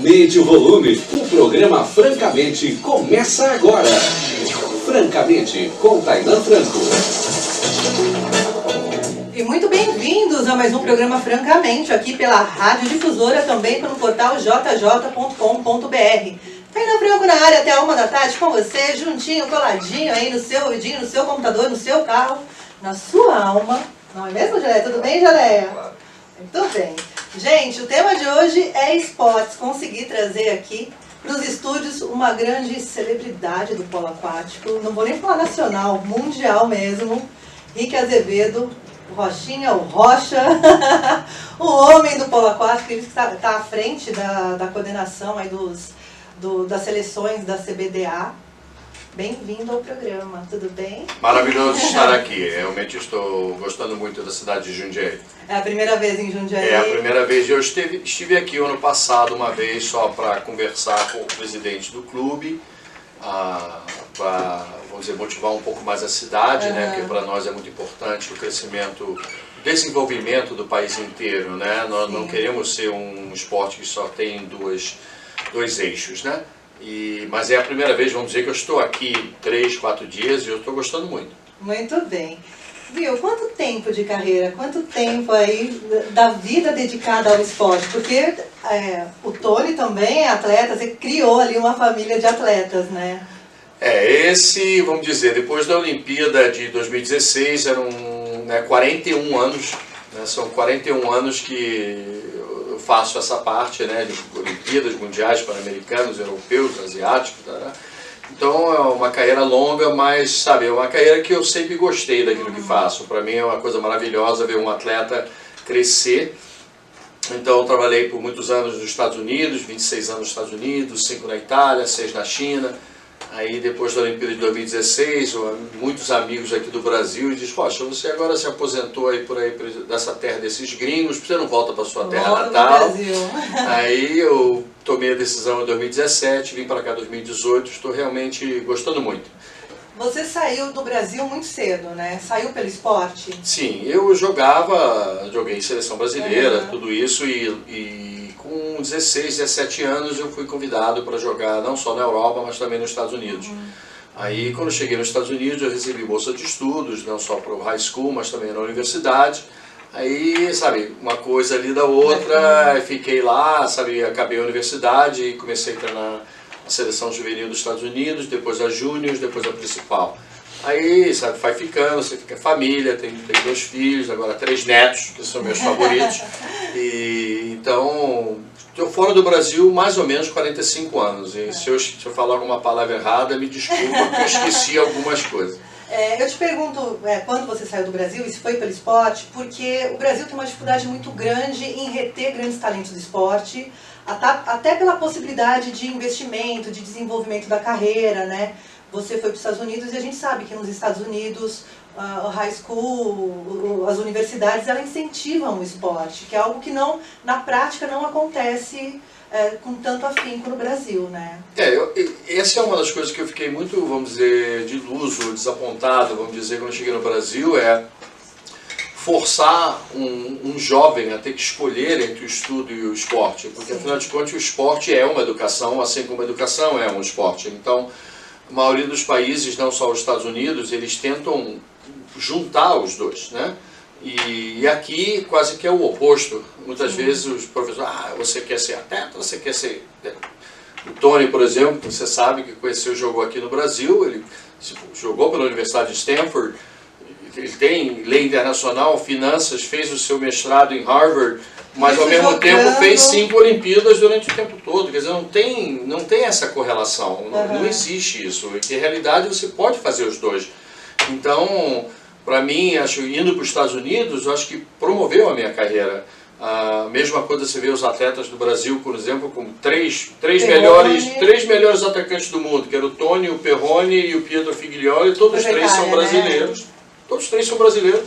Aumente o volume. O programa Francamente começa agora. Francamente, com Tainã Franco. E muito bem-vindos a mais um programa Francamente, aqui pela Rádio Difusora, também pelo portal jj.com.br. Tainã Franco na área até a 1 da tarde com você, juntinho, coladinho aí no seu ouvidinho, no seu computador, no seu carro, na sua alma. Não é mesmo, Geleia? Tudo bem, Geleia? Muito bem. Gente, o tema de hoje é esportes. Consegui trazer aqui nos estúdios uma grande celebridade do polo aquático, não vou nem falar nacional, mundial mesmo, Rick Azevedo, o Rochinha, o Rocha, o homem do polo aquático, ele está à frente da coordenação aí das seleções da CBDA. Bem-vindo ao programa, tudo bem? Maravilhoso estar aqui, realmente estou gostando muito da cidade de Jundiaí. É a primeira vez em Jundiaí? É a primeira vez, eu estive aqui ano passado uma vez só para conversar com o presidente do clube, para, vamos dizer, motivar um pouco mais a cidade, né? Porque para nós é muito importante o crescimento, o desenvolvimento do país inteiro, né? Nós não queremos ser um esporte que só tem dois eixos, né? Mas é a primeira vez, vamos dizer, que eu estou aqui 3, 4 dias e eu estou gostando muito. Muito bem. Viu, quanto tempo de carreira, quanto tempo aí da vida dedicada ao esporte? Porque o Tony também é atleta, você criou ali uma família de atletas, né? Vamos dizer, depois da Olimpíada de 2016, eram 41 anos, né, são 41 anos que eu faço essa parte, né, de Olimpíadas, Mundiais, Pan-Americanos, Europeus, Asiáticos, né? Então é uma carreira longa, mas sabe, é uma carreira que eu sempre gostei daquilo que faço. Para mim é uma coisa maravilhosa ver um atleta crescer. Então eu trabalhei por muitos anos nos Estados Unidos, 26 anos nos Estados Unidos, 5 na Itália, 6 na China. Aí depois da Olimpíada de 2016, muitos amigos aqui do Brasil dizem, poxa, você agora se aposentou aí por aí dessa terra desses gringos, você não volta para sua terra natal. Aí eu tomei a decisão em 2017, vim para cá em 2018, estou realmente gostando muito. Você saiu do Brasil muito cedo, né? Saiu pelo esporte? Sim, eu joguei em seleção brasileira, tudo isso, e com 16, 17 anos eu fui convidado para jogar não só na Europa, mas também nos Estados Unidos. Aí quando eu cheguei nos Estados Unidos eu recebi bolsa de estudos, não só para o high school, mas também na universidade. Aí, sabe, uma coisa ali da outra, fiquei lá, sabe, acabei a universidade e comecei a treinar a seleção juvenil dos Estados Unidos, depois a Júnior, depois a principal. Aí, sabe, vai ficando, você fica família, tem 2 filhos, agora 3 netos, que são meus favoritos. Então, estou fora do Brasil mais ou menos 45 anos. E se eu falar alguma palavra errada, me desculpa, porque eu esqueci algumas coisas. Eu te pergunto, quando você saiu do Brasil, e se foi pelo esporte, porque o Brasil tem uma dificuldade muito grande em reter grandes talentos do esporte, até pela possibilidade de investimento, de desenvolvimento da carreira, né? Você foi para os Estados Unidos e a gente sabe que nos Estados Unidos, o high school, as universidades, elas incentivam o esporte, que é algo que na prática não acontece com tanto afinco no Brasil, né? Essa é uma das coisas que eu fiquei muito, vamos dizer, deluso, desapontado, vamos dizer, quando eu cheguei no Brasil, forçar um jovem a ter que escolher entre o estudo e o esporte, porque afinal de contas o esporte é uma educação, assim como a educação é um esporte. Então, a maioria dos países, não só os Estados Unidos, eles tentam juntar os dois, né? E aqui quase que é o oposto. Muitas vezes os professores, você quer ser atleta, você quer ser... O Tony, por exemplo, você sabe que conheceu, jogou aqui no Brasil, ele jogou pela Universidade de Stanford, ele tem lei internacional, finanças, fez o seu mestrado em Harvard, mas ao mesmo tempo fez 5 Olimpíadas durante o tempo todo. Quer dizer, não tem essa correlação, não existe isso. E na realidade você pode fazer os dois. Então, para mim, indo para os Estados Unidos, eu acho que promoveu a minha carreira. A mesma coisa você vê os atletas do Brasil, por exemplo, com três melhores atacantes do mundo, que era o Tony, o Perrone e o Pietro Figlioli, todos 3 são brasileiros. Todos 3 são brasileiros.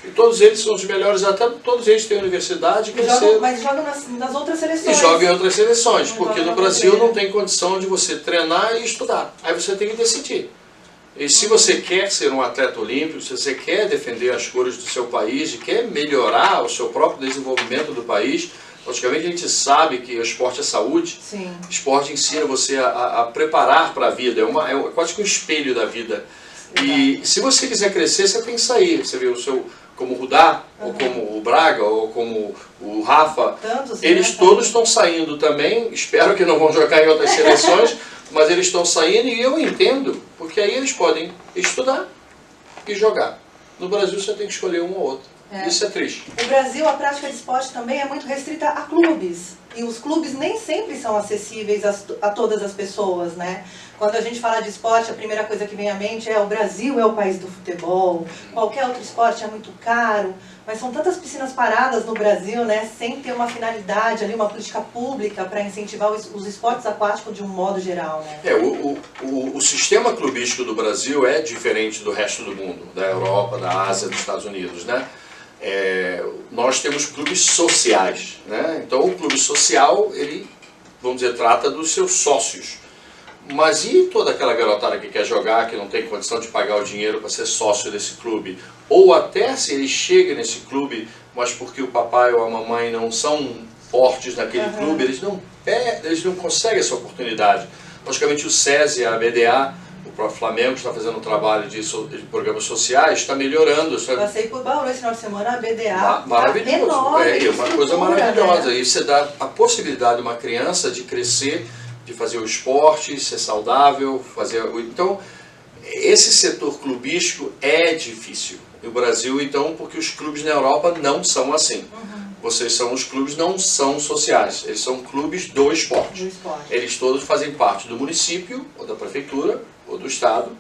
E todos eles são os melhores atletas, todos eles têm universidade. Mas jogam nas outras seleções. E jogam em outras seleções, porque no Brasil não tem condição de você treinar e estudar. Aí você tem que decidir. E se você quer ser um atleta olímpico, se você quer defender as cores do seu país e quer melhorar o seu próprio desenvolvimento do país, Logicamente a gente sabe que o esporte é saúde, Sim. o esporte ensina você a preparar para a vida, é quase que um espelho da vida. E se você quiser crescer, você tem que sair. Você vê como o Rudá, ou como o Braga, ou como o Rafa, Tantos, eles né? todos estão saindo também, espero que não vão jogar em outras seleções, mas eles estão saindo e eu entendo, porque aí eles podem estudar e jogar. No Brasil você tem que escolher um ou outro. Isso é triste. No Brasil, a prática de esporte também é muito restrita a clubes. E os clubes nem sempre são acessíveis a todas as pessoas, né? Quando a gente fala de esporte, a primeira coisa que vem à mente é o Brasil é o país do futebol, qualquer outro esporte é muito caro, mas são tantas piscinas paradas no Brasil, né? Sem ter uma finalidade ali, uma política pública para incentivar os esportes aquáticos de um modo geral, né? O sistema clubístico do Brasil é diferente do resto do mundo, da Europa, da Ásia, dos Estados Unidos, né? Nós temos clubes sociais, né? Então o clube social, ele, vamos dizer, trata dos seus sócios. Mas e toda aquela garotada que quer jogar, que não tem condição de pagar o dinheiro para ser sócio desse clube? Ou até se ele chega nesse clube, mas porque o papai ou a mamãe não são fortes naquele clube, eles não conseguem essa oportunidade. Logicamente o SESI, a BDA, o próprio Flamengo está fazendo um trabalho de programas sociais, está melhorando. Passei por Bauru esse final de semana, a BDA maravilhoso. Enorme, Uma coisa maravilhosa. Né? E você dá a possibilidade de uma criança de crescer, de fazer o esporte, ser saudável, Então, esse setor clubístico é difícil. No Brasil, então, porque os clubes na Europa não são assim. Os clubes não são sociais, eles são clubes do esporte. Eles todos fazem parte do município, ou da prefeitura, ou do estado,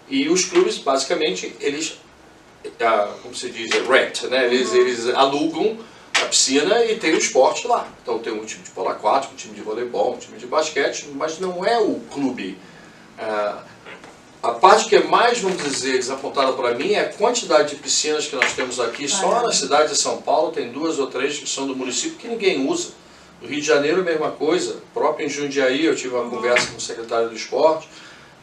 e os clubes, basicamente, eles, como se diz, rent, né? Eles alugam a piscina e tem o esporte lá. Então tem um time de polo aquático, um time de voleibol, um time de basquete, mas não é o clube. A parte que é mais, vamos dizer, desapontada para mim é a quantidade de piscinas que nós temos aqui. Só na cidade de São Paulo tem 2 ou 3 que são do município que ninguém usa. No Rio de Janeiro a mesma coisa. Próprio em Jundiaí eu tive uma conversa com o secretário do esporte.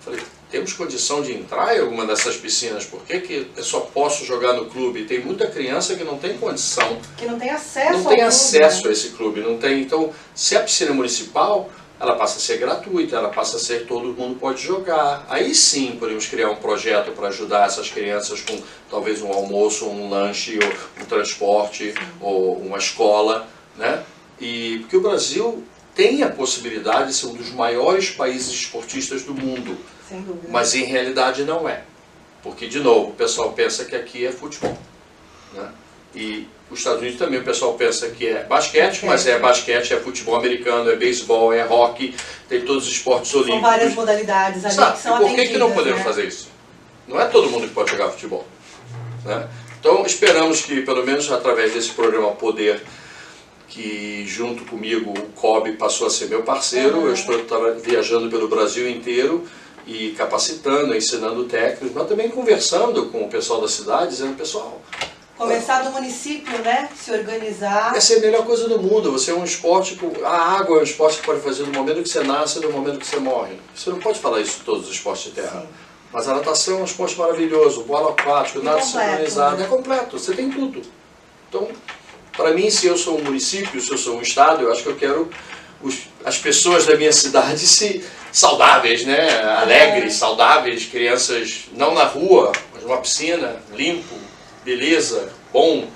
Falei, temos condição de entrar em alguma dessas piscinas? Por que eu só posso jogar no clube? Tem muita criança que não tem condição. Que não tem acesso Não tem acesso a esse clube. Não tem. Então, se a piscina é municipal, ela passa a ser gratuita, ela passa a ser todo mundo pode jogar. Aí sim podemos criar um projeto para ajudar essas crianças com talvez um almoço, um lanche, ou um transporte, ou uma escola, né? Porque o Brasil tem a possibilidade de ser um dos maiores países esportistas do mundo. Sem dúvida. Mas em realidade não é. Porque, de novo, o pessoal pensa que aqui é futebol, né? E os Estados Unidos também o pessoal pensa que é basquete, mas é basquete, é futebol americano, é beisebol, é hockey, tem todos os esportes olímpicos. São várias modalidades ali que são atendidas. E por que não podemos fazer isso? Não é todo mundo que pode jogar futebol, né? Então esperamos que, pelo menos através desse programa Poder, que junto comigo o COB passou a ser meu parceiro, eu estou viajando pelo Brasil inteiro e capacitando, ensinando técnicos, mas também conversando com o pessoal da cidade, dizendo, pessoal... Começar do município, né? Se organizar. Essa é a melhor coisa do mundo. Você é um esporte... A água é um esporte que pode fazer do momento que você nasce e do momento que você morre. Você não pode falar isso de todos os esportes de terra. Sim. Mas a natação é um esporte maravilhoso, o polo aquático, o nado sincronizado, né? É completo, você tem tudo. Então, para mim, se eu sou um município, se eu sou um estado, eu acho que eu quero as pessoas da minha cidade saudáveis, né? Alegres, saudáveis, crianças não na rua, mas numa piscina, limpo, beleza, bom.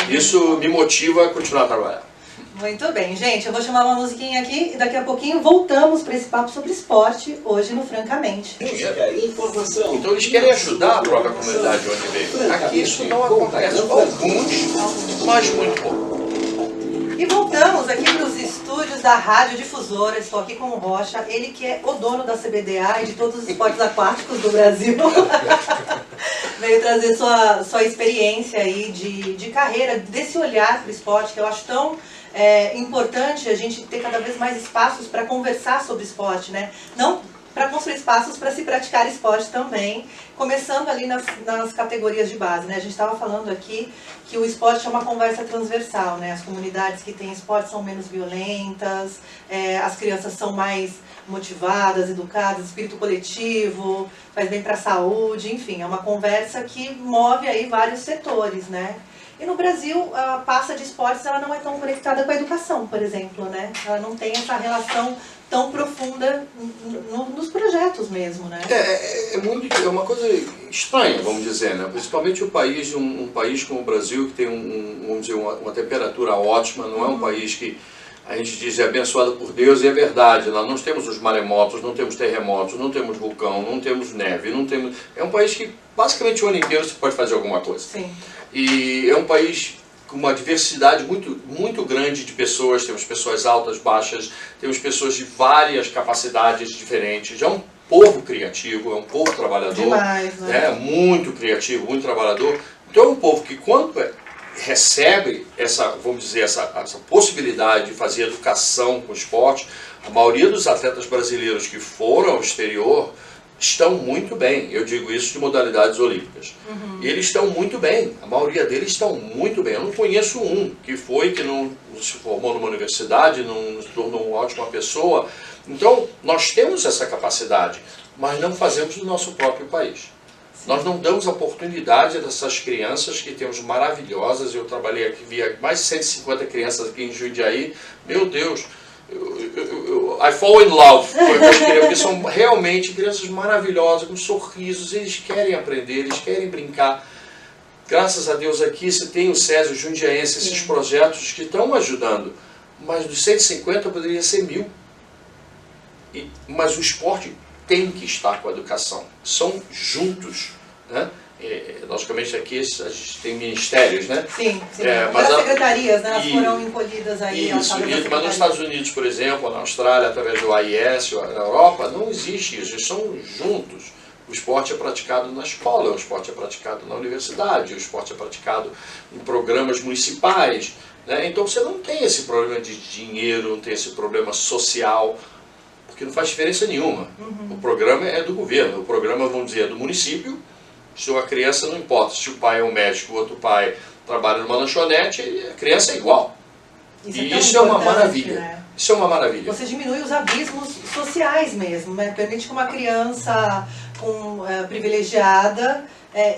Isso me motiva a continuar a trabalhar. Muito bem, gente, eu vou chamar uma musiquinha aqui e daqui a pouquinho voltamos para esse papo sobre esporte, hoje no Francamente. Música, informação. Então eles querem ajudar a própria comunidade onde vem. Aqui isso não acontece. Alguns, mas muito pouco. E voltamos aqui para os estúdios da Rádio Difusora. Estou aqui com o Rocha, ele que é o dono da CBDA e de todos os esportes aquáticos do Brasil. Veio trazer sua experiência aí de carreira, desse olhar para o esporte, que eu acho tão importante a gente ter cada vez mais espaços para conversar sobre esporte, né? Não para construir espaços para se praticar esporte também, começando ali nas categorias de base, né? A gente estava falando aqui que o esporte é uma conversa transversal, né? As comunidades que têm esporte são menos violentas, as crianças são mais motivadas, educadas, espírito coletivo, faz bem para a saúde, enfim, é uma conversa que move aí vários setores, né? E no Brasil, a pasta de esportes ela não é tão conectada com a educação, por exemplo, né? Ela não tem essa relação tão profunda nos projetos mesmo, né? É uma coisa estranha, vamos dizer, né? Principalmente um país como o Brasil, que tem vamos dizer, uma temperatura ótima, não é um país que a gente diz é abençoado por Deus, e é verdade. Nós não temos os maremotos, não temos terremotos, não temos vulcão, não temos neve, não temos... É um país que basicamente o ano inteiro você pode fazer alguma coisa. Sim. E é um país com uma diversidade muito grande de pessoas. Temos pessoas altas, baixas, temos pessoas de várias capacidades diferentes. É um povo criativo, é um povo trabalhador. Demais, né? É muito criativo, muito trabalhador. Então é um povo que quando recebe essa, vamos dizer, essa possibilidade de fazer educação com esporte, a maioria dos atletas brasileiros que foram ao exterior estão muito bem. Eu digo isso de modalidades olímpicas. Eles estão muito bem, a maioria deles estão muito bem. Eu não conheço um que não se formou numa universidade, não se tornou uma ótima pessoa. Então, nós temos essa capacidade, mas não fazemos no nosso próprio país. Nós não damos a oportunidade dessas crianças que temos maravilhosas. Eu trabalhei aqui, via mais de 150 crianças aqui em Jundiaí. Meu Deus, I fall in love com as crianças, porque são realmente crianças maravilhosas, com sorrisos, eles querem aprender, eles querem brincar. Graças a Deus aqui se tem o Césio Jundiaense, esses projetos que estão ajudando, mas dos 150 poderia ser 1000. Mas o esporte tem que estar com a educação, são juntos, né? Logicamente aqui a gente tem ministérios, né? Sim, sim. Mas as secretarias, né? Elas foram encolhidas aí. Isso, mas nos Estados Unidos, por exemplo, na Austrália, através do AIS, na Europa, não existe isso, eles são juntos. O esporte é praticado na escola, o esporte é praticado na universidade, o esporte é praticado em programas municipais, né? Então você não tem esse problema de dinheiro, não tem esse problema social, porque não faz diferença nenhuma. O programa é do governo, o programa, vamos dizer, é do município. Se a criança, não importa se o pai é um médico, o outro pai trabalha numa lanchonete, a criança é igual. Isso é uma maravilha. Né? Isso é uma maravilha. Você diminui os abismos sociais mesmo, né? Permite que uma criança privilegiada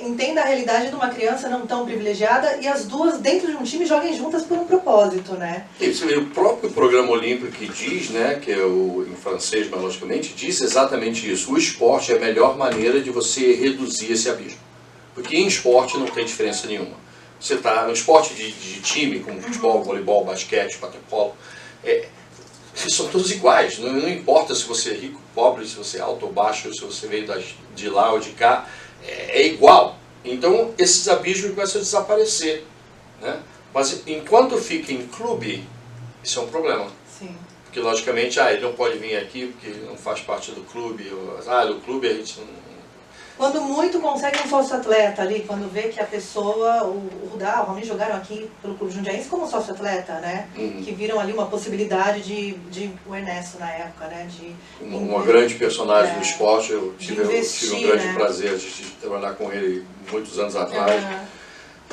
entenda a realidade de uma criança não tão privilegiada e as duas dentro de um time joguem juntas por um propósito, né? Isso, o próprio programa olímpico que diz, né, que é em francês, mas logicamente, diz exatamente isso. O esporte é a melhor maneira de você reduzir esse abismo. Porque em esporte não tem diferença nenhuma. Você está no esporte de time, como futebol, voleibol, basquete, waterpolo, são todos iguais. Não importa se você é rico, pobre, se você é alto ou baixo, se você veio de lá ou de cá, é igual. Então esses abismos começam a desaparecer, né? Mas enquanto fica em clube, isso é um problema. Sim. Porque logicamente, ele não pode vir aqui porque ele não faz parte do clube. No clube a gente não... Quando muito consegue um sócio-atleta ali, quando vê que a pessoa, o Rudá, o Raoni jogaram aqui pelo Clube Jundiaense como sócio-atleta, né? Que viram ali uma possibilidade de o Ernesto na época, né? Uma grande personagem do esporte. Eu tive um grande prazer de trabalhar com ele muitos anos atrás.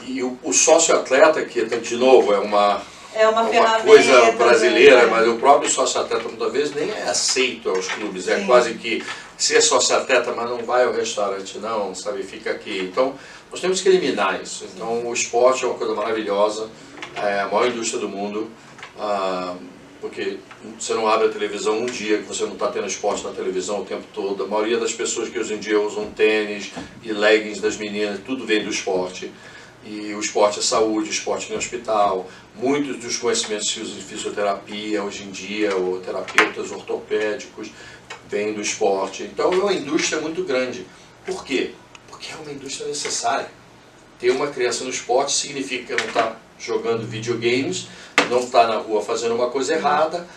E o sócio-atleta, que de novo é uma coisa brasileira, né? Mas o próprio sócio-atleta muitas vezes nem é aceito aos clubes. É quase que ser sócio-atleta, mas não vai ao restaurante não, sabe, fica aqui. Então nós temos que eliminar isso. Então o esporte é uma coisa maravilhosa, é a maior indústria do mundo, porque você não abre a televisão um dia que você não está tendo esporte na televisão o tempo todo. A maioria das pessoas que hoje em dia usam tênis e leggings das meninas, tudo vem do esporte. E o esporte é saúde, o esporte no hospital. Muitos dos conhecimentos que se usam em fisioterapia hoje em dia, ou terapeutas ortopédicos, vêm do esporte. Então é uma indústria muito grande. Por quê? Porque é uma indústria necessária. Ter uma criança no esporte significa que não está jogando videogames, não está na rua fazendo uma coisa errada,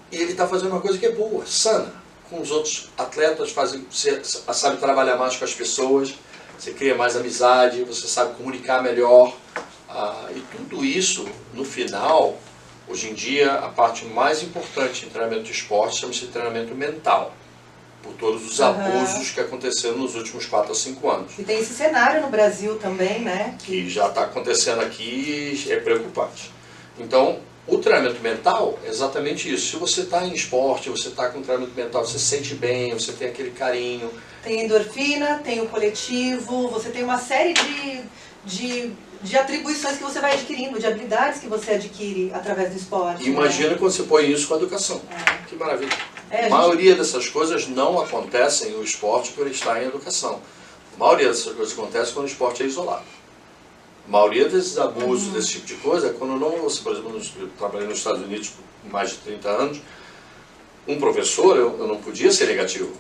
e ele está fazendo uma coisa que é boa, sana. Com os outros atletas, você sabe trabalhar mais com as pessoas, você cria mais amizade, você sabe comunicar melhor. E tudo isso, no final, hoje em dia, a parte mais importante em treinamento de esporte chama-se treinamento mental, por todos os abusos que aconteceram nos últimos 4 a 5 anos. E tem esse cenário no Brasil também, né? Que já está acontecendo aqui e é preocupante. Então, o treinamento mental é exatamente isso. Se você está em esporte, você está com treinamento mental, você se sente bem, você tem aquele carinho. Tem endorfina, tem o coletivo, você tem uma série de de atribuições que você vai adquirindo, de habilidades que você adquire através do esporte. Imagina né? quando você põe isso com a educação. Que maravilha. A A maioria dessas coisas não acontecem no esporte por estar em educação. A maioria dessas coisas acontece quando o esporte é isolado. A maioria desses abusos, desse tipo de coisa, é quando não, você, por exemplo, eu trabalhei nos Estados Unidos por mais de 30 anos, um professor, eu não podia ser negativo.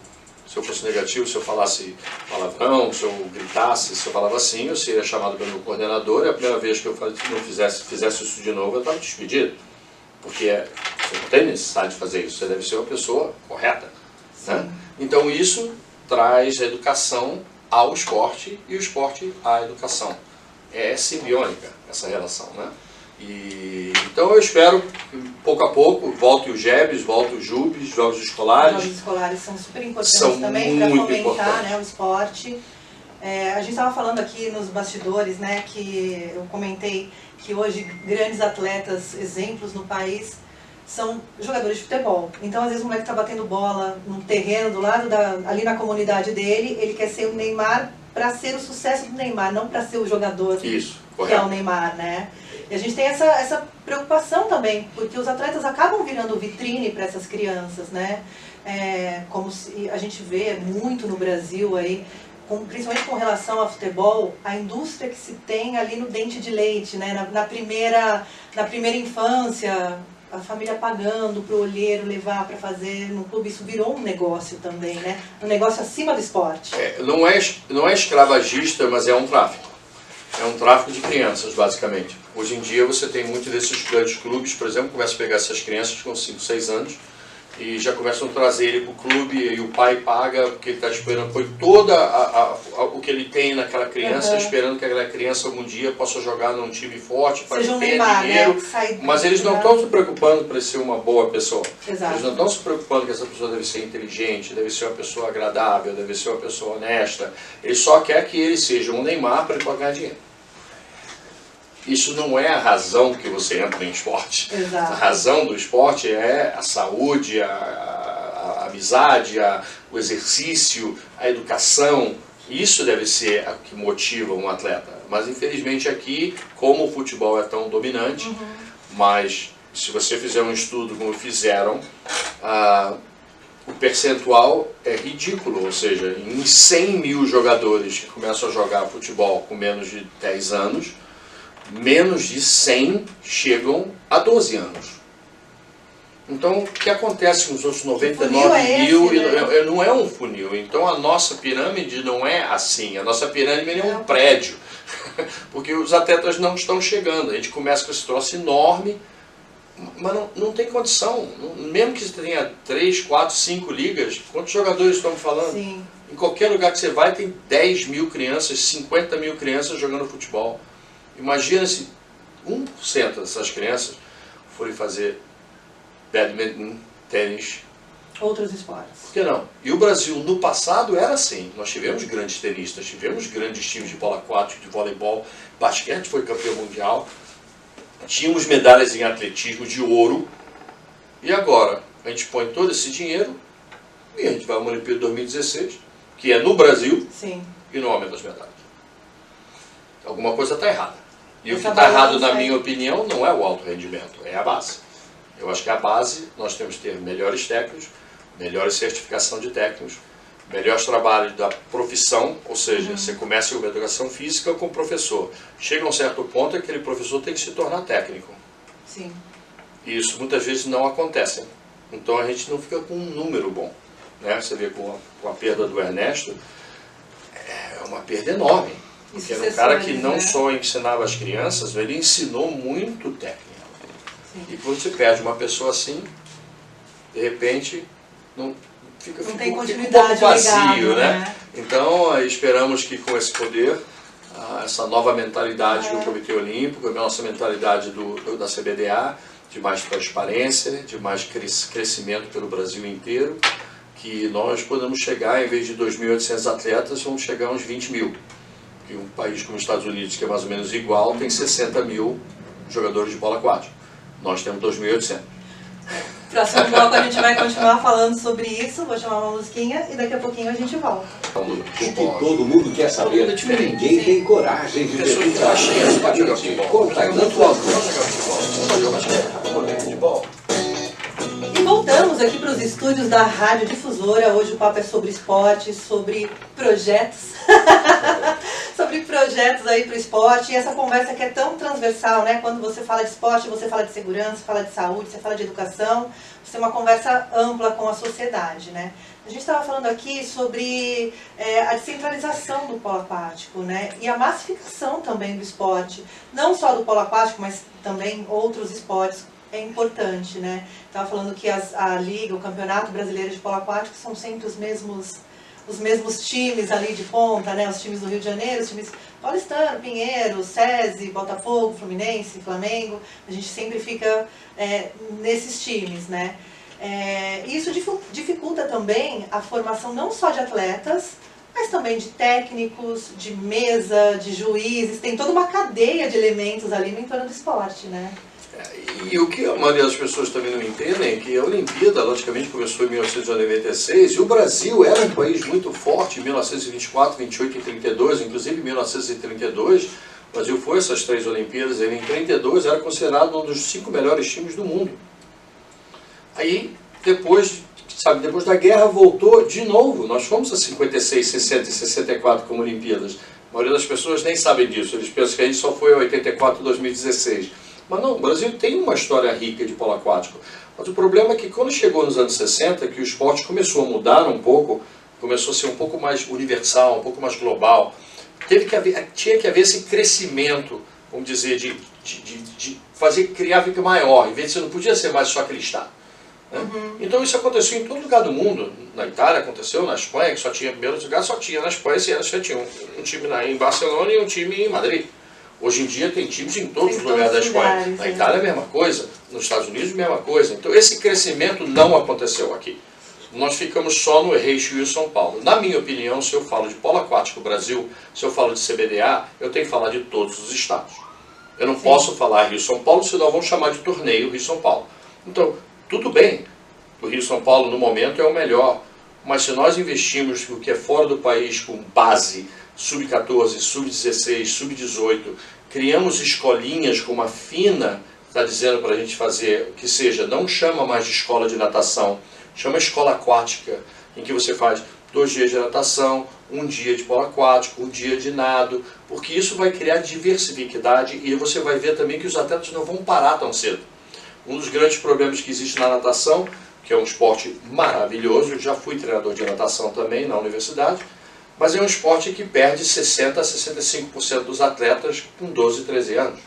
Se eu fosse negativo, se eu falasse palavrão, se eu gritasse, se eu falava assim, eu seria chamado pelo meu coordenador, e a primeira vez que eu não fizesse isso de novo, eu estava despedido. Porque você não tem necessidade de fazer isso, você deve ser uma pessoa correta. Né? Então isso traz a educação ao esporte e o esporte à educação. É simbiônica essa relação, né? Então eu espero que pouco a pouco volte os JEBs, volte os JUBs, jogos escolares. Os jogos escolares são super importantes São também para muito fomentar importantes. né, o esporte. A gente estava falando aqui nos bastidores, né, que eu comentei que hoje grandes atletas, exemplos no país, são jogadores de futebol. Então às vezes o moleque está batendo bola num terreno do lado ali na comunidade dele, ele quer ser o Neymar para ser o sucesso do Neymar, não para ser o jogador Isso, que correto. é o Neymar, né? E a gente tem essa preocupação também, porque os atletas acabam virando vitrine para essas crianças, né? Como a gente vê muito no Brasil aí, principalmente com relação ao futebol, a indústria que se tem ali no dente de leite, né? Na primeira infância, a família pagando para o olheiro levar para fazer no clube, isso virou um negócio também, né? Um negócio acima do esporte. Não é escravagista, mas é um tráfico. É um tráfico de crianças, basicamente. Hoje em dia você tem muitos desses grandes clubes, por exemplo, começam a pegar essas crianças com 5, 6 anos e já começam a trazer ele para o clube e o pai paga porque ele está esperando, põe toda o que ele tem naquela criança, esperando que aquela criança algum dia possa jogar num time forte, para Seja um ter Neymar, dinheiro, né? mas eles não estão se preocupando para ser uma boa pessoa. Exato. Eles não estão se preocupando que essa pessoa deve ser inteligente, deve ser uma pessoa agradável, deve ser uma pessoa honesta. Ele só quer que ele seja um Neymar para ele ganhar dinheiro. Isso não é a razão que você entra em esporte. Exato. A razão do esporte é a saúde, a amizade, o exercício, a educação. Isso deve ser o que motiva um atleta. Mas infelizmente aqui, como o futebol é tão dominante, mas se você fizer um estudo como fizeram, o percentual é ridículo. Ou seja, em 100 mil jogadores que começam a jogar futebol com menos de 10 anos, menos de 100 chegam a 12 anos. Então, o que acontece com os outros 99 mil? Né? Não é um funil. Então, a nossa pirâmide não é assim. A nossa pirâmide é um prédio. Porque os atletas não estão chegando. A gente começa com esse troço enorme, mas não tem condição. Mesmo que você tenha 3, 4, 5 ligas, quantos jogadores estamos falando? Sim. Em qualquer lugar que você vai, tem 10 mil crianças, 50 mil crianças jogando futebol. Imagina se 1% dessas crianças forem fazer badminton, tênis. Outros esportes. Por que não? E o Brasil, no passado, era assim. Nós tivemos grandes tenistas, tivemos grandes times de bola aquática, de voleibol, basquete foi campeão mundial. Tínhamos medalhas em atletismo de ouro. E agora, a gente põe todo esse dinheiro e a gente vai a uma Olimpíada de 2016, que é no Brasil, Sim. e não aumenta as medalhas. Alguma coisa está errada. E o que Essa está errado, na balança minha opinião, não é o alto rendimento, é a base. Eu acho que a base, nós temos que ter melhores técnicos, melhores certificação de técnicos, melhores trabalhos da profissão, ou seja, você começa uma educação física com o professor. Chega a um certo ponto, aquele professor tem que se tornar técnico. Sim. E isso muitas vezes não acontece. Então a gente não fica com um número bom. Né? Você vê com a perda do Ernesto, é uma perda enorme. Porque era um cara que não só ensinava as crianças, ele ensinou muito técnica. Sim. E quando você perde uma pessoa assim, de repente, fica um pouco vazio, né? Então, esperamos que com esse poder, essa nova mentalidade do Comitê Olímpico, a nossa mentalidade da CBDA, de mais transparência, de mais crescimento pelo Brasil inteiro, que nós podemos chegar, em vez de 2.800 atletas, vamos chegar a uns 20 mil. Porque um país como os Estados Unidos, que é mais ou menos igual, tem 60 mil jogadores de bola aquática. Nós temos 2.800. Próximo bloco a gente vai continuar falando sobre isso. Vou chamar uma musiquinha e daqui a pouquinho a gente volta. O que todo mundo quer saber, ninguém tem coragem de perguntar. Com Tainan E voltamos aqui para os estúdios da Rádio Difusora. Hoje o papo é sobre esporte, sobre projetos. Sobre projetos aí para o esporte. E essa conversa que é tão transversal, né? Quando você fala de esporte, você fala de segurança, fala de saúde, você fala de educação. Você tem uma conversa ampla com a sociedade, né? A gente estava falando aqui sobre a descentralização do polo aquático, né? E a massificação também do esporte. Não só do polo aquático, mas também outros esportes. É importante, né? Estava falando que a Liga, o Campeonato Brasileiro de Polo Aquático são sempre os mesmos times ali de ponta, né? Os times do Rio de Janeiro, os times paulistano, Pinheiro, SESI, Botafogo, Fluminense, Flamengo. A gente sempre fica nesses times, né? Isso dificulta também a formação não só de atletas, mas também de técnicos, de mesa, de juízes. Tem toda uma cadeia de elementos ali no entorno do esporte, né? E o que a maioria das pessoas também não entendem é que a Olimpíada, logicamente, começou em 1996 e o Brasil era um país muito forte em 1924, 28 e 32, inclusive em 1932. O Brasil foi essas 3 Olimpíadas, ele em 32 era considerado um dos 5 melhores times do mundo. Aí, depois da guerra, voltou de novo. Nós fomos a 56, 60 e 64 como Olimpíadas. A maioria das pessoas nem sabem disso, eles pensam que a gente só foi a 84 e 2016. Mas não, o Brasil tem uma história rica de polo aquático. Mas o problema é que quando chegou nos anos 60, que o esporte começou a mudar um pouco, começou a ser um pouco mais universal, um pouco mais global, tinha que haver esse crescimento, vamos dizer, de criar ficar maior, em vez de você não podia ser mais só aquele estado. Né? Uhum. Então isso aconteceu em todo lugar do mundo. Na Itália aconteceu, na Espanha, que só tinha, em primeiro lugar, só tinha na Espanha, você tinha um time em Barcelona e um time em Madrid. Hoje em dia tem times em todos os lugares da Espanha. Na Itália é a mesma coisa, nos Estados Unidos a mesma coisa. Então esse crescimento não aconteceu aqui. Nós ficamos só no Eixo e São Paulo. Na minha opinião, se eu falo de polo aquático Brasil, se eu falo de CBDA, eu tenho que falar de todos os estados. Eu não posso falar Rio-São Paulo, senão vão chamar de torneio Rio-São Paulo. Então, tudo bem, o Rio-São Paulo no momento é o melhor, mas se nós investimos o que é fora do país com base, sub-14, sub-16, sub-18, criamos escolinhas como a FINA está dizendo para a gente fazer, que seja, não chama mais de escola de natação, chama escola aquática, em que você faz 2 dias de natação, 1 dia de polo aquático, 1 dia de nado, porque isso vai criar diversidade e você vai ver também que os atletas não vão parar tão cedo. Um dos grandes problemas que existe na natação, que é um esporte maravilhoso, eu já fui treinador de natação também na universidade, mas é um esporte que perde 60% a 65% dos atletas com 12, 13 anos.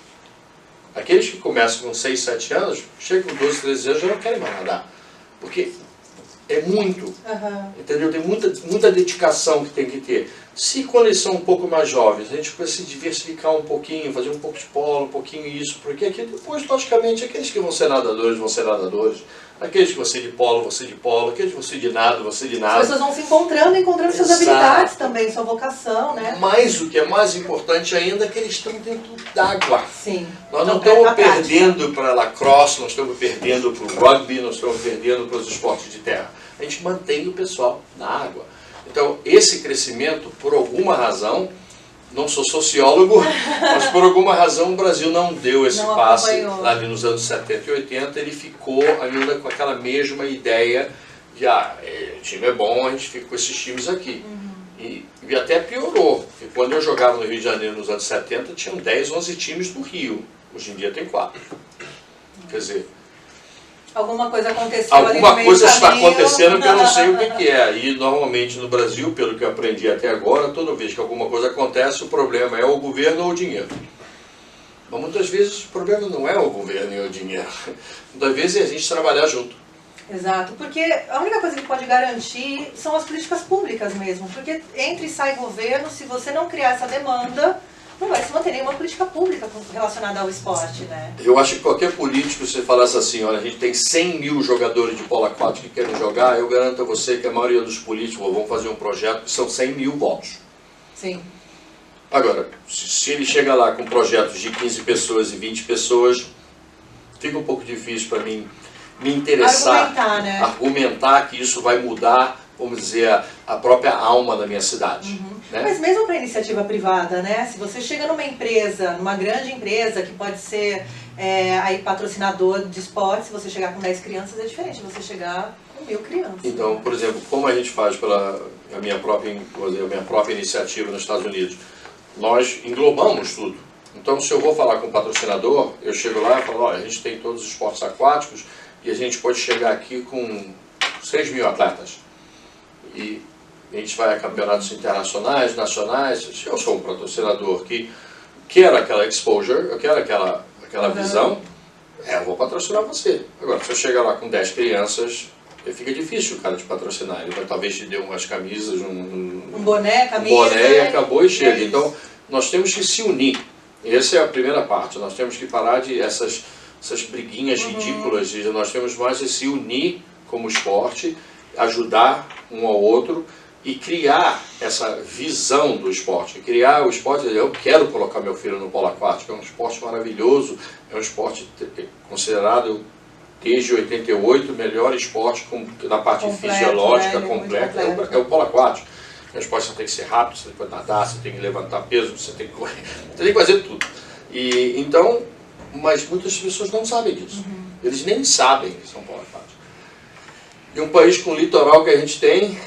Aqueles que começam com 6, 7 anos, chegam com 12, 13 anos já não querem mais nadar. Porque é muito, entendeu? Tem muita dedicação que tem que ter. Se quando eles são um pouco mais jovens, a gente precisa se diversificar um pouquinho, fazer um pouco de polo, um pouquinho isso, porque aqui depois, logicamente, aqueles que vão ser nadadores, aqueles que vão ser de polo, aqueles que vão ser de nado, vão ser de nado. As pessoas vão se encontrando suas habilidades também, sua vocação, né? Mas o que é mais importante ainda é que eles estão dentro d'água. Sim. Nós não estamos perdendo para lacrosse, nós estamos perdendo para o rugby, nós estamos perdendo para os esportes de terra. A gente mantém o pessoal na água. Então, esse crescimento, por alguma razão, não sou sociólogo, mas por alguma razão o Brasil não deu esse passe ali nos anos 70 e 80, ele ficou ainda com aquela mesma ideia de, o time é bom, a gente fica com esses times aqui. E até piorou, porque quando eu jogava no Rio de Janeiro nos anos 70, tinham 10, 11 times do Rio, hoje em dia tem 4. Quer dizer, alguma coisa aconteceu alguma ali no coisa meio está caminho. acontecendo que eu não sei o que é. E normalmente no Brasil, pelo que eu aprendi até agora, toda vez que alguma coisa acontece, o problema é o governo ou o dinheiro. Mas muitas vezes o problema não é o governo e o dinheiro. Muitas vezes é a gente trabalhar junto. Exato, porque a única coisa que pode garantir são as políticas públicas mesmo. Porque entra e sai governo, se você não criar essa demanda, não vai se manter nenhuma política pública relacionada ao esporte, né? Eu acho que qualquer político, se falasse assim, olha, a gente tem 100 mil jogadores de polo aquático que querem jogar, eu garanto a você que a maioria dos políticos vão fazer um projeto que são 100 mil votos. Sim. Agora, se ele chega lá com projetos de 15 pessoas e 20 pessoas, fica um pouco difícil para mim me interessar, argumentar, né? argumentar que isso vai mudar, vamos dizer, a própria alma da minha cidade. Né? Mas mesmo para iniciativa privada, né? Se você chega numa empresa, numa grande empresa que pode ser aí patrocinador de esporte, se você chegar com 10 crianças é diferente de você chegar com 1000 crianças. Então, né? por exemplo, como a gente faz pela a minha própria iniciativa nos Estados Unidos, nós englobamos tudo. Então, se eu vou falar com o patrocinador, eu chego lá e falo, olha, a gente tem todos os esportes aquáticos e a gente pode chegar aqui com 6.000 atletas. E a gente vai a campeonatos internacionais, nacionais. Se eu sou um patrocinador que quer aquela exposure, eu quero aquela visão, eu vou patrocinar você. Agora, se eu chegar lá com 10 crianças, fica difícil o cara te patrocinar. Ele talvez te dê umas camisas, um boné, camisa. Um boné e acabou e chega. É então, nós temos que se unir. Essa é a primeira parte. Nós temos que parar de essas briguinhas ridículas. Nós temos mais de se unir como esporte, ajudar um ao outro e criar essa visão do esporte. Criar o esporte, eu quero colocar meu filho no polo aquático, é um esporte maravilhoso, é um esporte considerado desde 88 o melhor esporte na parte completo, fisiológica, né? completa, é o polo aquático. É um esporte que você tem que ser rápido, você tem que nadar, você tem que levantar peso, você tem que correr, você tem que fazer tudo. Então, mas muitas pessoas não sabem disso. Eles nem sabem que são polo aquático. E um país com o litoral que a gente tem,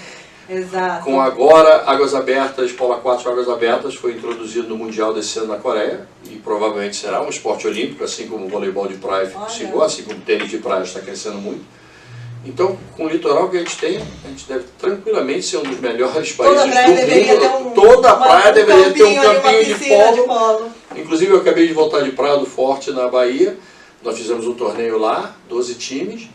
Exato. com agora Águas Abertas, polo aquático Águas Abertas, foi introduzido no Mundial desse ano na Coreia e provavelmente será um esporte olímpico, assim como o voleibol de praia chegou, assim como o tênis de praia está crescendo muito. Então, com o litoral que a gente tem, a gente deve tranquilamente ser um dos melhores países do mundo. Toda praia deveria ter um campinho de polo. Inclusive, eu acabei de voltar de Praia do Forte, na Bahia. Nós fizemos um torneio lá, 12 times.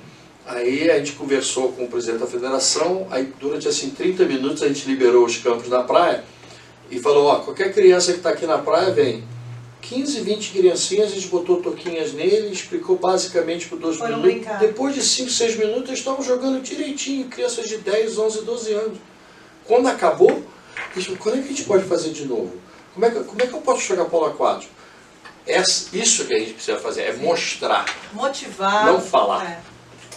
Aí a gente conversou com o presidente da federação, aí durante assim 30 minutos a gente liberou os campos na praia e falou, ó, qualquer criança que está aqui na praia vem. 15, 20 criancinhas, a gente botou toquinhas nele, explicou basicamente por 2 minutos. Brincar. Depois de 5, 6 minutos eles estavam jogando direitinho, crianças de 10, 11, 12 anos. Quando acabou, eles falaram, quando é que a gente pode fazer de novo? Como é que eu posso jogar polo aquático? Isso que a gente precisa fazer, é mostrar. Motivar. Não falar.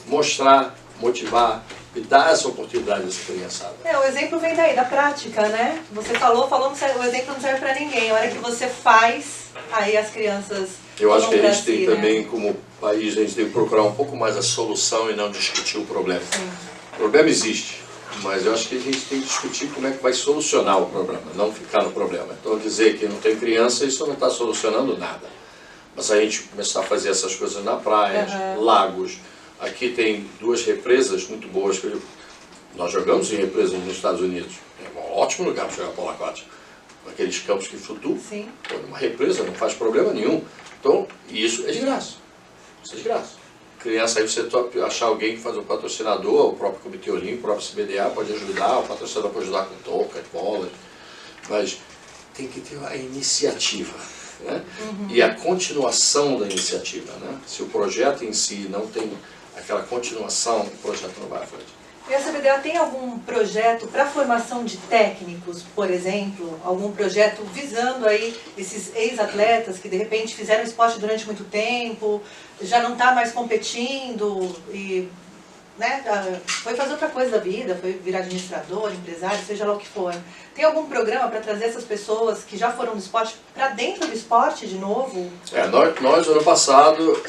Mostrar, motivar e dar essa oportunidade a essa criançada. O exemplo vem daí, da prática, né? Você falou, não serve, o exemplo não serve para ninguém. A hora que você faz, aí as crianças... Eu acho que a gente tem também, como país, a gente tem que procurar um pouco mais a solução e não discutir o problema. Sim. O problema existe, mas eu acho que a gente tem que discutir como é que vai solucionar o problema, não ficar no problema. Então dizer que não tem criança, isso não está solucionando nada. Mas se a gente começar a fazer essas coisas na praia, lagos. Aqui tem 2 represas muito boas, nós jogamos em represas nos Estados Unidos. É um ótimo lugar para jogar polo aquático. Aqueles campos que flutuam, uma represa não faz problema nenhum. Então, isso é de graça. Isso é de graça. Criança, aí você achar alguém que faz um patrocinador, o próprio Comitê Olímpico, o próprio CBDA pode ajudar, o patrocinador pode ajudar com touca, bolas, mas tem que ter a iniciativa. Né? E a continuação da iniciativa. Né? Se o projeto em si não tem aquela continuação, o projeto não vai à frente. E a CBDA tem algum projeto para formação de técnicos, por exemplo? Algum projeto visando aí esses ex-atletas que de repente fizeram esporte durante muito tempo, já não está mais competindo e né, foi fazer outra coisa da vida, foi virar administrador, empresário, seja lá o que for. Tem algum programa para trazer essas pessoas que já foram do esporte para dentro do esporte de novo? Nós ano passado,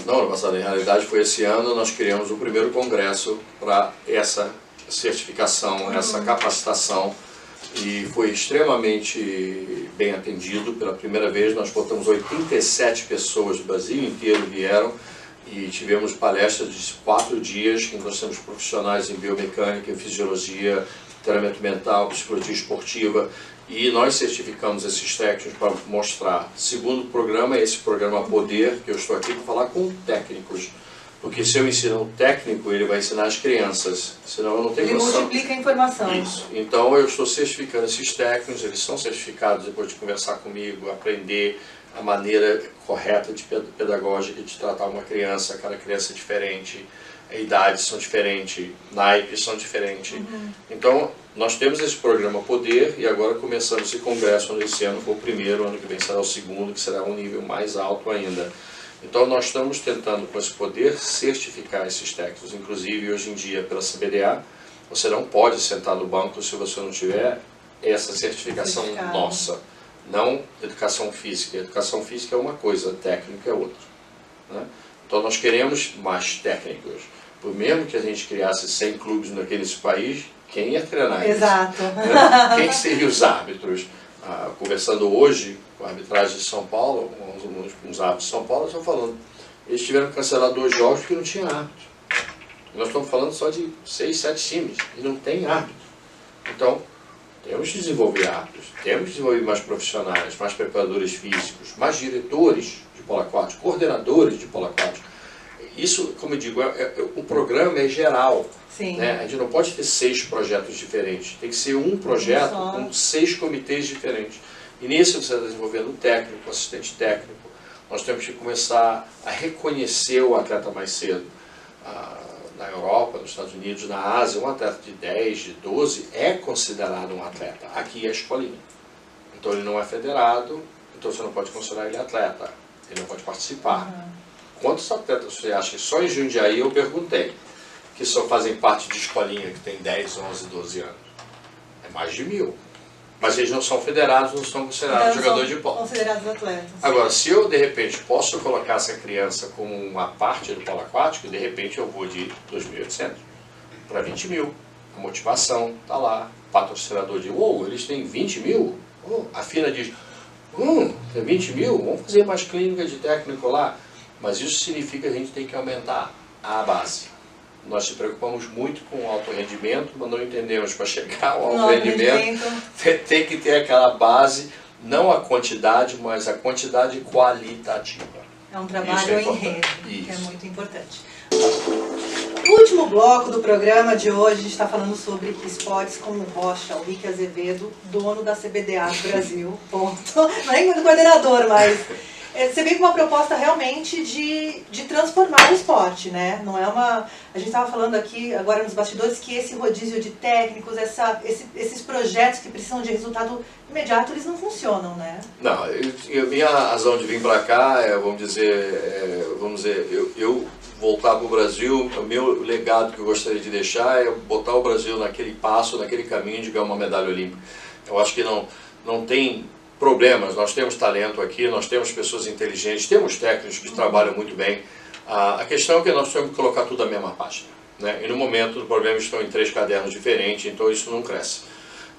não ano passado, em realidade foi esse ano, nós criamos o primeiro congresso para essa certificação, essa capacitação, e foi extremamente bem atendido. Pela primeira vez nós botamos 87 pessoas do Brasil inteiro vieram, e tivemos palestras de 4 dias, que nós temos profissionais em biomecânica, em fisiologia, treinamento mental, psicologia esportiva, e nós certificamos esses técnicos para mostrar. Segundo programa, esse programa Poder, que eu estou aqui para falar com técnicos, porque se eu ensino um técnico, ele vai ensinar as crianças, senão eu não tenho noção. Ele multiplica a informação. Isso. Então eu estou certificando esses técnicos, eles são certificados depois de conversar comigo, aprender a maneira correta de pedagógica de tratar uma criança. Cada criança é diferente, idades são diferentes, naipes são diferentes. Então, nós temos esse programa Poder e agora começamos esse congresso. Esse ano foi o primeiro, ano que vem será o segundo, que será um nível mais alto ainda. Então nós estamos tentando, com esse poder, certificar esses técnicos. Inclusive, hoje em dia, pela CBDA, você não pode sentar no banco se você não tiver essa certificação nossa. Não educação física. Educação física é uma coisa, técnica é outra, né? Então nós queremos mais técnicos. Por mesmo que a gente criasse 100 clubes naquele país, quem ia treinar eles? Exato. Né? Quem seriam os árbitros? Conversando hoje com a arbitragem de São Paulo, uns árbitros de São Paulo estão falando, eles tiveram que cancelar 2 jogos porque não tinha árbitro. Nós estamos falando só de 6, 7 times e não tem árbitro. Então, temos que desenvolver árbitros, temos que desenvolver mais profissionais, mais preparadores físicos, mais diretores de polo aquático, coordenadores de polo aquático. Isso, como eu digo, o programa é geral. Sim. Né? A gente não pode ter 6 projetos diferentes. Tem que ser um projeto com 6 comitês diferentes. E nisso você está desenvolvendo um técnico, assistente técnico. Nós temos que começar a reconhecer o atleta mais cedo. Na Europa, nos Estados Unidos, na Ásia, um atleta de 10, de 12 é considerado um atleta. Aqui é escolinha. Então ele não é federado, então você não pode considerar ele atleta. Ele não pode participar. Quantos atletas você acha que só em Jundiaí eu perguntei que só fazem parte de escolinha que tem 10, 11, 12 anos? É mais de 1000. Mas eles não são federados, não são considerados jogadores de polo. Considerados atletas. Agora, se eu de repente posso colocar essa criança como uma parte do polo aquático, de repente eu vou de 2.800 para 20.000. A motivação está lá. Patrocinador de, eles têm 20.000? A FINA diz, tem 20.000? Vamos fazer mais clínica de técnico lá. Mas isso significa que a gente tem que aumentar a base. Nós se preocupamos muito com o alto rendimento, mas não entendemos para chegar ao alto rendimento tem que ter aquela base, não a quantidade, mas a quantidade qualitativa. É um trabalho em rede, que é Isso. muito importante. No último bloco do programa de hoje, a gente está falando sobre esportes com o Rocha, o Rick Azevedo, dono da CBDA do Brasil, ponto. Não é muito coordenador, mas você vem com uma proposta realmente de transformar o esporte, né? Não é uma... A gente estava falando aqui agora nos bastidores que esse rodízio de técnicos, esses projetos que precisam de resultado imediato, eles não funcionam, né? Não, minha razão de vir para cá é, vamos dizer, eu voltar para o Brasil, o meu legado que eu gostaria de deixar é botar o Brasil naquele passo, naquele caminho de ganhar uma medalha olímpica. Eu acho que não tem problemas, nós temos talento aqui, nós temos pessoas inteligentes, temos técnicos que trabalham muito bem. A questão é que nós temos que colocar tudo na mesma página, né? E no momento os problemas estão em 3 cadernos diferentes, então isso não cresce.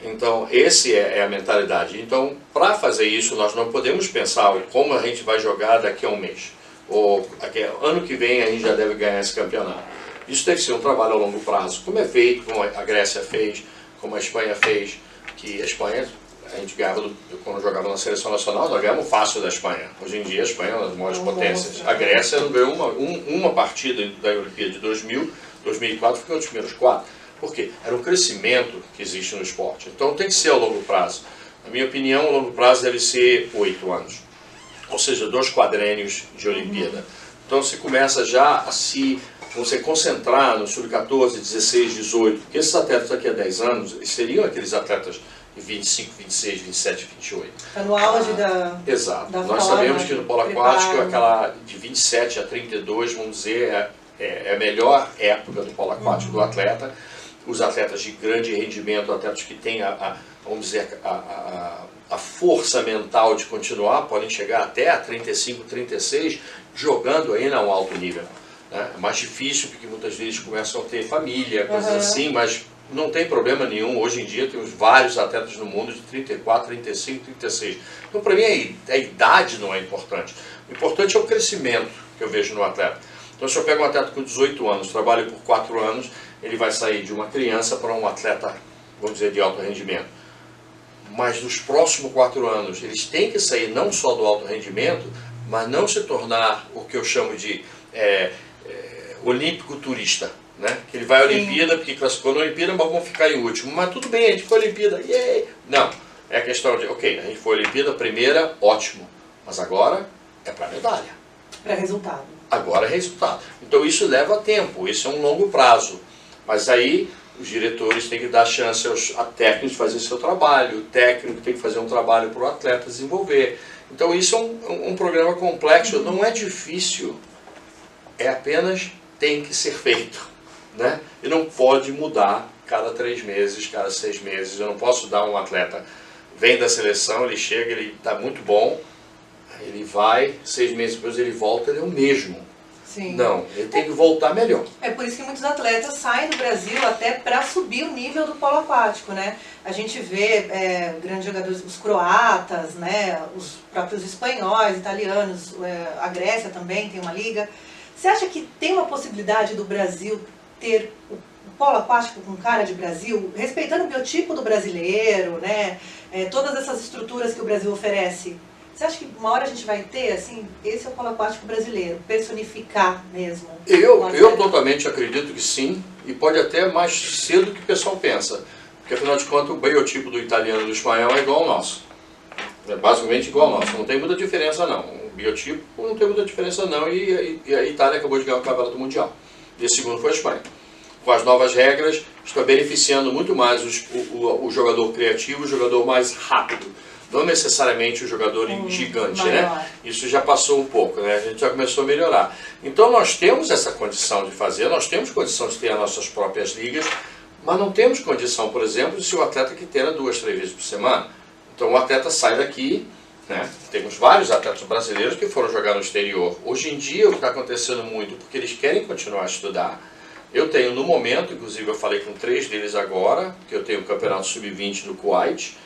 Então esse é a mentalidade. Então para fazer isso nós não podemos pensar como a gente vai jogar daqui a um mês. Ou ano que vem a gente já deve ganhar esse campeonato. Isso tem que ser um trabalho a longo prazo, como é feito, como a Grécia fez, como a Espanha fez, que a Espanha... A gente ganhava, quando jogava na seleção nacional, nós ganhamos fácil da Espanha. Hoje em dia a Espanha é uma das maiores potências. A Grécia não ganhou uma partida da Olimpíada de 2000, 2004, ficou nos primeiros 4. Por quê? Era um crescimento que existe no esporte. Então tem que ser a longo prazo. Na minha opinião, a longo prazo deve ser 8 anos. Ou seja, 2 quadrênios de Olimpíada. Então você começa já a se concentrar no sub-14, 16, 18. Porque esses atletas daqui a 10 anos, eles seriam aqueles atletas de 25, 26, 27, 28. Está no auge da... Exato. Da Nós forma, sabemos que no polo aquático, aquela de 27 a 32, vamos dizer, é a melhor época do polo aquático do atleta. Os atletas de grande rendimento, atletas que têm vamos dizer, a força mental de continuar, podem chegar até a 35, 36, jogando ainda a um alto nível. Né? É mais difícil porque muitas vezes começam a ter família, coisas assim, mas não tem problema nenhum. Hoje em dia temos vários atletas no mundo de 34, 35, 36. Então para mim a idade não é importante. O importante é o crescimento que eu vejo no atleta. Então se eu pego um atleta com 18 anos, trabalho por 4 anos, ele vai sair de uma criança para um atleta, vamos dizer, de alto rendimento. Mas nos próximos 4 anos, eles têm que sair não só do alto rendimento, mas não se tornar o que eu chamo de olímpico turista. Né? Que ele vai à Olimpíada, porque classificou na Olimpíada, mas vão ficar em último. Mas tudo bem, a gente foi à Olimpíada, yay! Não, é a questão de, ok, a gente foi à Olimpíada, primeira, ótimo. Mas agora é para medalha. Para resultado. Agora é resultado. Então isso leva tempo, isso é um longo prazo. Mas aí os diretores têm que dar chance aos técnicos de fazer seu trabalho, o técnico tem que fazer um trabalho para o atleta desenvolver. Então isso é um programa complexo, não é difícil, é apenas tem que ser feito, né? E não pode mudar cada 3 meses, cada 6 meses. Eu não posso dar um atleta, vem da seleção, ele chega, ele está muito bom, ele vai, 6 meses depois ele volta, ele é o mesmo. Sim. Não, ele tem que voltar melhor. É por isso que muitos atletas saem do Brasil até para subir o nível do polo aquático, né? A gente vê grandes jogadores, os croatas, né? Os próprios espanhóis, italianos, a Grécia também tem uma liga. Você acha que tem uma possibilidade do Brasil ter o polo aquático com cara de Brasil, respeitando o biotipo do brasileiro, né? Todas essas estruturas que o Brasil oferece? Você acha que uma hora a gente vai ter, assim, esse é o polo aquático brasileiro, personificar mesmo? Eu totalmente acredito que sim, e pode até mais cedo do que o pessoal pensa. Porque afinal de contas o biotipo do italiano e do espanhol é igual ao nosso. É basicamente igual ao nosso, não tem muita diferença não. O biotipo não tem muita diferença não, e a Itália acabou de ganhar o Campeonato Mundial. E o segundo foi a Espanha. Com as novas regras, está beneficiando muito mais o jogador criativo, o jogador mais rápido. Não necessariamente o jogador gigante, né? Isso já passou um pouco, né? A gente já começou a melhorar. Então nós temos essa condição de fazer, nós temos condição de ter as nossas próprias ligas, mas não temos condição, por exemplo, se o atleta que treina 2, 3 vezes por semana. Então o atleta sai daqui, né? Temos vários atletas brasileiros que foram jogar no exterior. Hoje em dia o que está acontecendo muito, porque eles querem continuar a estudar. Eu tenho no momento, inclusive eu falei com 3 deles agora, que eu tenho o Campeonato Sub-20 no Kuwait,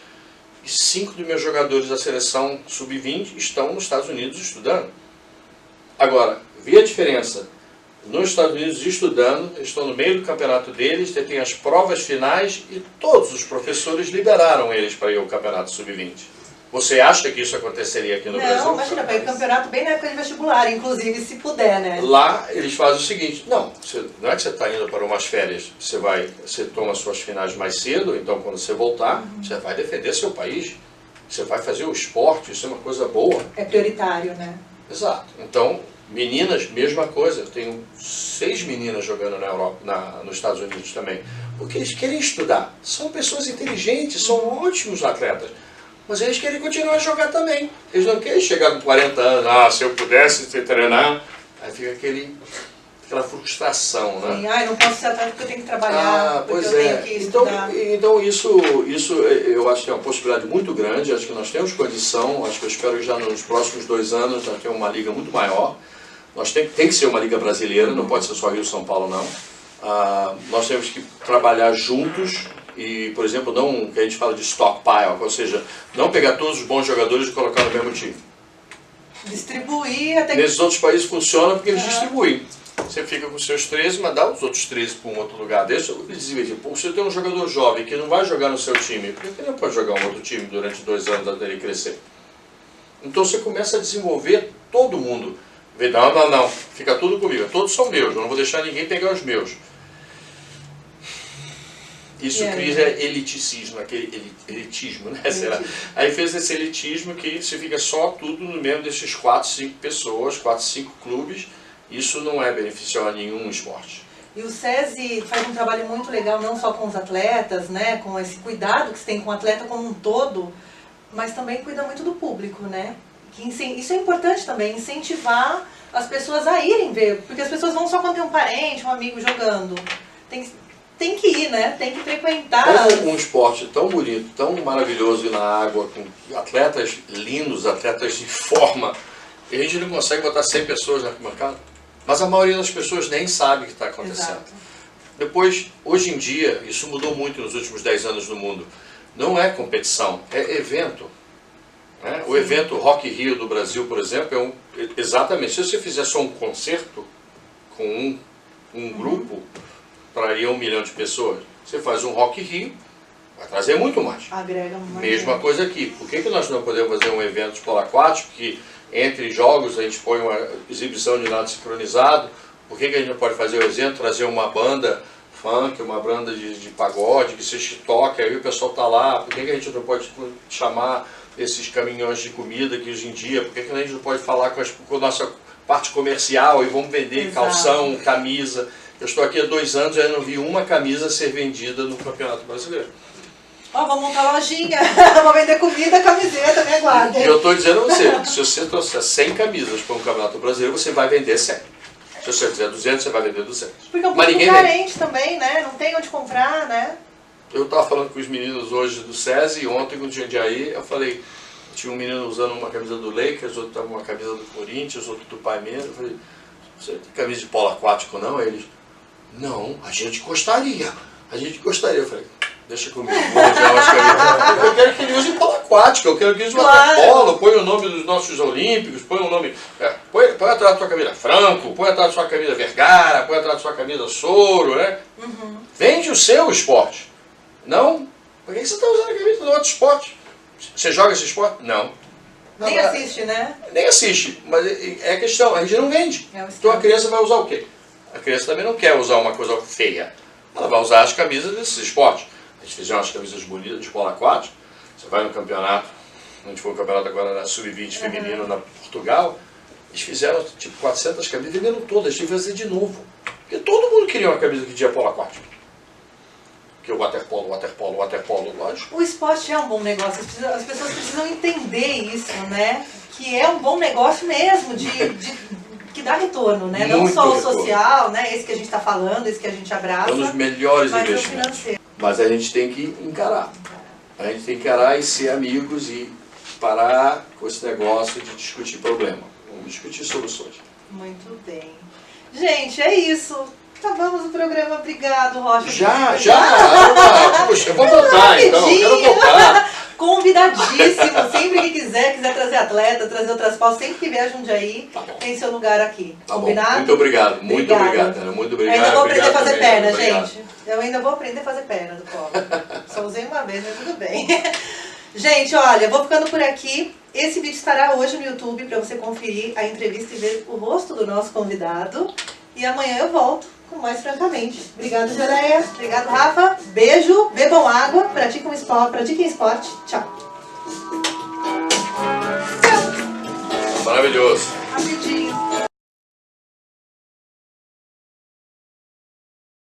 e 5 dos meus jogadores da seleção sub-20 estão nos Estados Unidos estudando. Agora, vê a diferença. Nos Estados Unidos estudando, eles estão no meio do campeonato deles, tem as provas finais e todos os professores liberaram eles para ir ao campeonato sub-20. Você acha que isso aconteceria aqui no Brasil? Não, imagina, para ir campeonato bem na época de vestibular, inclusive, se puder, né? Lá eles fazem o seguinte, não é que você está indo para umas férias, você toma suas finais mais cedo, então quando você voltar, você vai defender seu país, você vai fazer o esporte, isso é uma coisa boa. É prioritário, né? Exato. Então, meninas, mesma coisa, eu tenho 6 meninas jogando na Europa, nos Estados Unidos também, porque eles querem estudar, são pessoas inteligentes, são ótimos atletas. Mas eles querem continuar a jogar também. Eles não querem chegar com 40 anos, se eu pudesse treinar. Aí fica aquela frustração, né? Sim, não posso ser atleta porque eu tenho que trabalhar, porque eu tenho que estudar. Então isso eu acho que é uma possibilidade muito grande, acho que nós temos condição, acho que eu espero que já nos próximos 2 anos nós temos uma liga muito maior. Nós tem que ser uma liga brasileira, não pode ser só Rio e São Paulo não. Nós temos que trabalhar juntos. E, por exemplo, não que a gente fala de stockpile, ou seja, não pegar todos os bons jogadores e colocar no mesmo time. Distribuir até que... Nesses outros países funciona porque eles distribuem. Você fica com os seus 13, mas dá os outros 13 para um outro lugar. Deixa eles dividir. Pô, você tem um jogador jovem que não vai jogar no seu time, por que ele não pode jogar um outro time durante 2 anos até ele crescer? Então você começa a desenvolver todo mundo. Vê, não, fica tudo comigo, todos são meus, eu não vou deixar ninguém pegar os meus. Isso cria eliticismo, aquele elitismo, né? Aí fez esse elitismo que se fica só tudo no mesmo desses 4, 5 pessoas, 4, 5 clubes. Isso não é beneficial a nenhum esporte. E o SESI faz um trabalho muito legal, não só com os atletas, né? Com esse cuidado que se tem com o atleta como um todo, mas também cuida muito do público, né? Isso é importante também, incentivar as pessoas a irem ver, porque as pessoas vão só quando tem um parente, um amigo jogando. Tem que ir, né? Tem que frequentar. Como um esporte tão bonito, tão maravilhoso na água, com atletas lindos, atletas de forma, e a gente não consegue botar 100 pessoas na arquibancada, mas a maioria das pessoas nem sabe o que está acontecendo. Exato. Depois, hoje em dia, isso mudou muito nos últimos 10 anos no mundo, não é competição, é evento. Né? O evento Rock in Rio do Brasil, por exemplo, exatamente, se você fizer só um concerto com um grupo, traria 1 milhão de pessoas. Você faz um Rock in Rio, vai trazer muito mais. Agrega mais. Mesma coisa aqui. Por que nós não podemos fazer um evento de polo aquático que entre jogos a gente põe uma exibição de nado sincronizado? Por que a gente não pode fazer o evento, trazer uma banda funk, uma banda de pagode, que se toca, aí o pessoal está lá? Por que a gente não pode chamar esses caminhões de comida que hoje em dia, por que a gente não pode falar com a nossa parte comercial e vamos vender calção, camisa? Eu estou aqui há 2 anos e ainda não vi uma camisa ser vendida no Campeonato Brasileiro. Ó, vou montar lojinha, vou vender comida, camiseta, me aguardem. E eu estou dizendo a você, se você trouxer 100 camisas para um campeonato brasileiro, você vai vender 100. Se você fizer 200, você vai vender 200. Porque é um Mas pouco ninguém carente também, né? Não tem onde comprar, né? Eu estava falando com os meninos hoje do SESI, ontem com o Jundiaí, eu falei, tinha um menino usando uma camisa do Lakers, outro estava com uma camisa do Corinthians, outro do Palmeiras. Eu falei, você tem camisa de polo aquático não? Aí eles, não, a gente gostaria. Eu falei, deixa comigo, vou arranjar umas camisas. Eu quero que ele use polo aquático, eu quero que ele use waterpolo, põe o nome dos nossos olímpicos, põe o nome, põe atrás da sua camisa Franco, põe atrás da sua camisa Vergara, põe atrás da sua camisa Soro, né? Uhum. Vende o seu esporte. Não? Por que você está usando a camisa do outro esporte? Você joga esse esporte? Não. Nem assiste, né? Nem assiste, mas é questão, a gente não vende. Então a criança vai usar o quê? A criança também não quer usar uma coisa feia. Ela vai usar as camisas desses esportes. A gente fizeram umas camisas bonitas de polo aquático. Você vai no campeonato, a gente foi no campeonato agora na Sub-20 feminino na Portugal, eles fizeram tipo 400 camisas, venderam todas, tive que fazer de novo. Porque todo mundo queria uma camisa que tinha polo aquático. Porque o waterpolo, lógico. O esporte é um bom negócio, as pessoas precisam entender isso, né? Que é um bom negócio mesmo, que dá retorno, né? Não Muito só o retorno. social, né? Esse que a gente está falando, esse que a gente abraça, É um dos melhores mas o investimentos. financeiro. Mas a gente tem que encarar. A gente tem que encarar e ser amigos e parar com esse negócio de discutir problema. Vamos discutir soluções. Muito bem. Gente, é isso. Acabamos o programa. Obrigado, Rocha. Já! Puxa, eu vou voltar então, eu quero voltar. Convidadíssimo. Sempre que quiser trazer atleta, trazer outras pautas, sempre que vier Jundiaí, Tá bom. tem seu lugar aqui. Tá bom. Combinado? Muito obrigado, muito Obrigada. obrigado, Ana. Muito obrigado. Eu ainda vou aprender a Obrigado fazer também, perna, obrigado. gente. Eu ainda vou aprender a fazer perna do colo. Só usei uma vez, mas tudo bem. Gente, olha, vou ficando por aqui. Esse vídeo estará hoje no YouTube para você conferir a entrevista e ver o rosto do nosso convidado. E amanhã eu volto com mais Francamente. Obrigada, Joreia. Obrigado, Rafa. Beijo, bebam água, pratiquem esporte. Tchau. Maravilhoso.